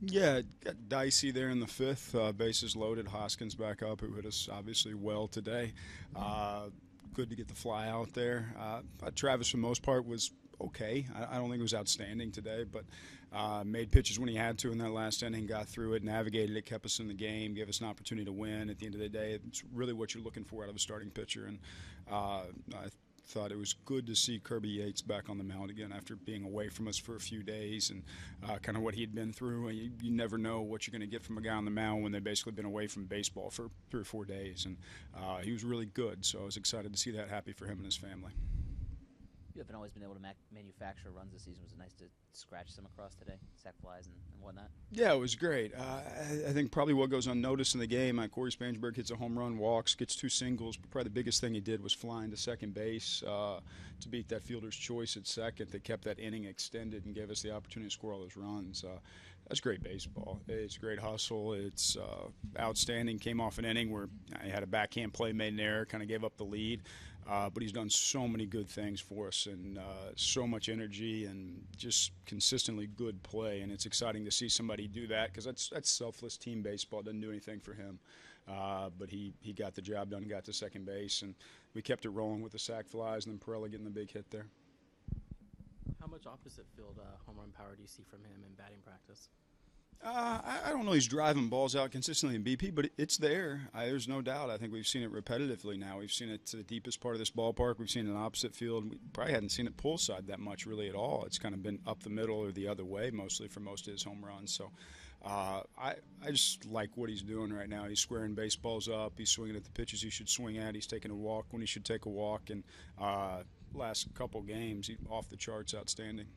Yeah, it got dicey there in the fifth. Bases loaded. Hoskins back up, who hit us obviously well today. Good to get the fly out there. Travis, for the most part, was okay. I don't think it was outstanding today, but made pitches when he had to in that last inning, got through it, navigated it, kept us in the game, gave us an opportunity to win. At the end of the day, it's really what you're looking for out of a starting pitcher. And I thought it was good to see Kirby Yates back on the mound again after being away from us for a few days and kind of what he'd been through. You never know what you're going to get from a guy on the mound when they've basically been away from baseball for 3 or 4 days. And he was really good, so I was excited to see that. Happy for him and his family. You haven't always been able to manufacture runs this season. Was it nice to scratch some across today, sack flies and whatnot? Yeah, it was great. I think probably what goes unnoticed in the game, Corey Spansberg hits a home run, walks, gets 2 singles. But probably the biggest thing he did was flying to second base to beat that fielder's choice at second that kept that inning extended and gave us the opportunity to score all those runs. That's great baseball. It's great hustle. It's outstanding. Came off an inning where he had a backhand play, made an error, kind of gave up the lead. But he's done so many good things for us and so much energy and just consistently good play. And it's exciting to see somebody do that because that's selfless team baseball. It doesn't do anything for him. But he got the job done, got to second base, and we kept it rolling with the sac flies and then Pirela getting the big hit there. How much opposite field home run power do you see from him in batting practice? I don't know he's driving balls out consistently in BP, but it's there. There's no doubt. I think we've seen it repetitively now. We've seen it to the deepest part of this ballpark. We've seen it in opposite field. We probably hadn't seen it pull side that much really at all. It's kind of been up the middle or the other way mostly for most of his home runs. So I just like what he's doing right now. He's squaring baseballs up. He's swinging at the pitches he should swing at. He's taking a walk when he should take a walk. And last couple games, he's off the charts outstanding.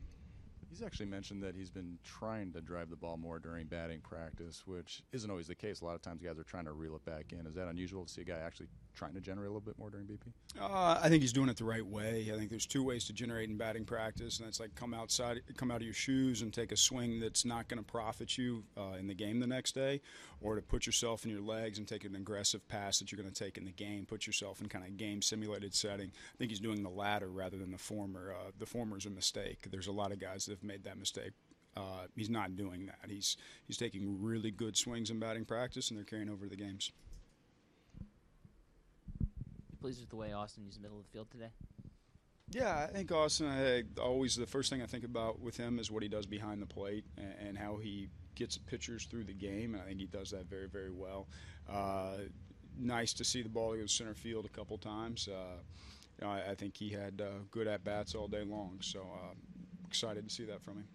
He's actually mentioned that he's been trying to drive the ball more during batting practice, which isn't always the case. A lot of times guys are trying to reel it back in. Is that unusual to see a guy actually trying to generate a little bit more during BP? I think he's doing it the right way. I think there's 2 ways to generate in batting practice, and that's like come out of your shoes and take a swing that's not going to profit you in the game the next day, or to put yourself in your legs and take an aggressive pass that you're going to take in the game, put yourself in kind of game simulated setting. I think he's doing the latter rather than the former. The former is a mistake. There's a lot of guys that have made that mistake. He's not doing that. He's taking really good swings in batting practice, and they're carrying over to the games. Pleased with the way Austin used the middle of the field today? Yeah, I think Austin, always the first thing I think about with him is what he does behind the plate and how he gets pitchers through the game, and I think he does that very, very well. Nice to see the ball go to center field a couple times. I think he had good at-bats all day long, so excited to see that from him.